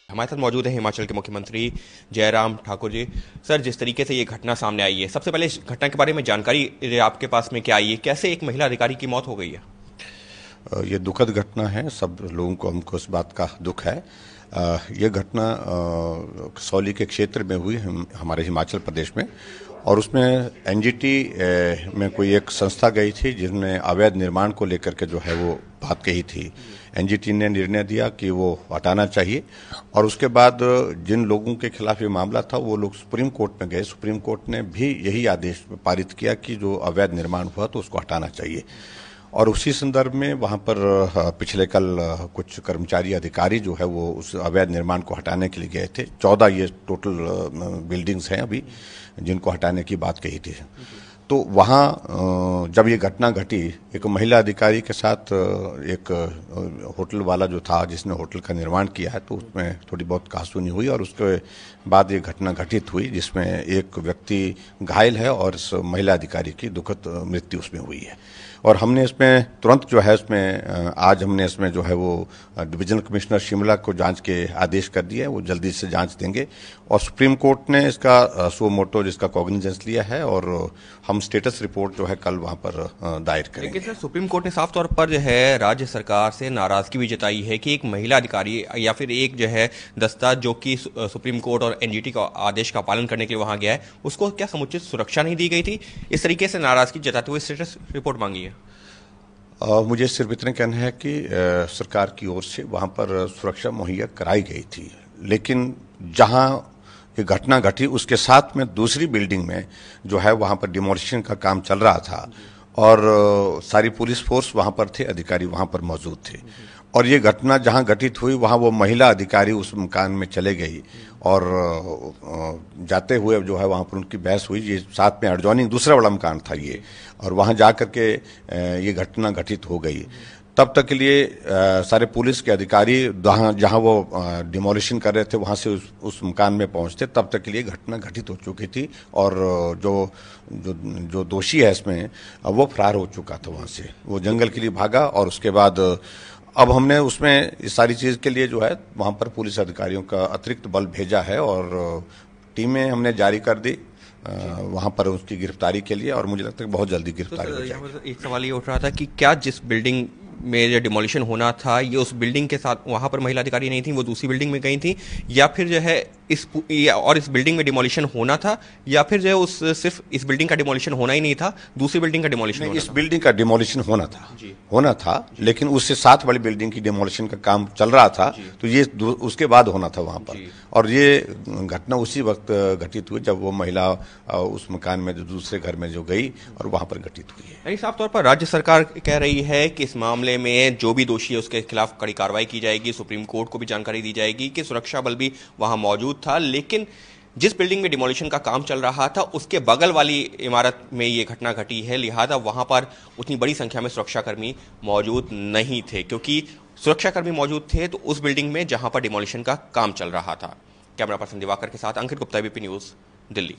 हमारे साथ मौजूद है हिमाचल के मुख्यमंत्री जयराम ठाकुर जी। सर, जिस तरीके से ये घटना सामने आई है, सबसे पहले इस घटना के बारे में जानकारी आपके पास में क्या आई है? कैसे एक महिला अधिकारी की मौत हो गई है? ये दुखद घटना है। सब लोगों को हमको इस बात का दुख है। ये घटना कसौली के क्षेत्र में हुई, हमारे हिमाचल प्रदेश में। और उसमें एनजीटी में कोई एक संस्था गई थी जिसने अवैध निर्माण को लेकर के जो है वो बात कही थी। एनजीटी ने निर्णय दिया कि वो हटाना चाहिए, और उसके बाद जिन लोगों के खिलाफ ये मामला था वो लोग सुप्रीम कोर्ट में गए। सुप्रीम कोर्ट ने भी यही आदेश पारित किया कि जो अवैध निर्माण हुआ तो उसको हटाना चाहिए। और उसी संदर्भ में वहां पर पिछले कल कुछ कर्मचारी अधिकारी जो है वो उस अवैध निर्माण को हटाने के लिए गए थे। 14 ये टोटल बिल्डिंग्स हैं अभी जिनको हटाने की बात कही थी। तो वहाँ जब ये घटना घटी, एक महिला अधिकारी के साथ एक होटल वाला जो था जिसने होटल का निर्माण किया है, तो उसमें थोड़ी बहुत कहासुनी हुई और उसके बाद ये घटना घटित हुई जिसमें एक व्यक्ति घायल है और इस महिला अधिकारी की दुखद मृत्यु उसमें हुई है। और हमने इसमें तुरंत जो है इसमें आज हमने इसमें जो है वो डिवीजनल कमिश्नर शिमला को जांच के आदेश कर दिए हैं। वो जल्दी से जांच देंगे और सुप्रीम कोर्ट ने इसका सो मोटो जिसका कॉग्निजेंस लिया है, और हम स्टेटस रिपोर्ट जो है कल वहां पर दायर करेंगे। लेकिन सर, सुप्रीम कोर्ट ने साफ तौर पर जो है राज्य सरकार से नाराजगी भी जताई है कि एक महिला अधिकारी या फिर एक जो है दस्ता जो कि सुप्रीम कोर्ट और एनजीटी का आदेश का पालन करने के लिए वहां गया है, उसको क्या समुचित सुरक्षा नहीं दी गई थी? इस तरीके से नाराजगी जताते हुए स्टेटस रिपोर्ट मांगी है। मुझे सिर्फ इतने कहना है कि सरकार की ओर से वहां पर सुरक्षा मुहैया कराई गई थी, लेकिन जहां ये घटना घटी उसके साथ में दूसरी बिल्डिंग में जो है वहां पर डिमोलिशन का काम चल रहा था, और सारी पुलिस फोर्स वहां पर थे, अधिकारी वहां पर मौजूद थे। और ये घटना जहां घटित हुई वहां वो महिला अधिकारी उस मकान में चले गई, और जाते हुए जो है वहां पर उनकी बहस हुई। ये साथ में एडजॉइनिंग दूसरा बड़ा मकान था ये, और वहां जाकर के ये घटना घटित हो गई। तब तक के लिए सारे पुलिस के अधिकारी जहां वो डिमोलिशन कर रहे थे वहां से उस मकान में पहुंचते, तब तक के लिए घटना घटित हो चुकी थी। और जो दोषी है इसमें वो फरार हो चुका था वहां से, वो जंगल के लिए भागा। और उसके बाद अब हमने उसमें इस सारी चीज के लिए जो है वहां पर पुलिस अधिकारियों का अतिरिक्त बल भेजा है, और टीमें हमने जारी कर दी वहां पर उसकी गिरफ्तारी के लिए, और मुझे लगता है बहुत जल्दी गिरफ्तारी हो जाएगी। एक सवाल ये उठ रहा था कि क्या जिस बिल्डिंग में जो डिमोलिशन होना था ये उस बिल्डिंग के साथ वहां पर महिला अधिकारी नहीं थी, वो दूसरी बिल्डिंग में गई थी, या फिर जो है इस बिल्डिंग में डिमोलिशन होना था, या फिर जो है उस सिर्फ इस बिल्डिंग का डिमोलिशन होना ही नहीं था, दूसरी बिल्डिंग का डिमोलिशन होना इस बिल्डिंग का डिमोलिशन होना था, लेकिन उससे साथ वाली बिल्डिंग की डिमोलिशन का काम चल रहा था, तो ये उसके बाद होना था वहां पर। और ये घटना उसी वक्त घटित हुई जब वो महिला उस मकान में जो दूसरे घर में जो गई और वहां पर घटित हुई है। यानी साफ तौर पर राज्य सरकार कह रही है कि इस मामले में जो भी दोषी है उसके खिलाफ कड़ी कार्रवाई की जाएगी, सुप्रीम कोर्ट को भी जानकारी दी जाएगी कि सुरक्षा बल भी वहां मौजूद था, लेकिन जिस बिल्डिंग में डिमोलिशन का काम चल रहा था उसके बगल वाली इमारत में ये घटना घटी है, लिहाजा वहां पर उतनी बड़ी संख्या में सुरक्षाकर्मी मौजूद नहीं थे। क्योंकि सुरक्षाकर्मी मौजूद थे तो उस बिल्डिंग में जहां पर डिमोलिशन का काम चल रहा था। कैमरा पर्सन दिवाकर के साथ अंकित गुप्ता, एबीपी न्यूज, दिल्ली।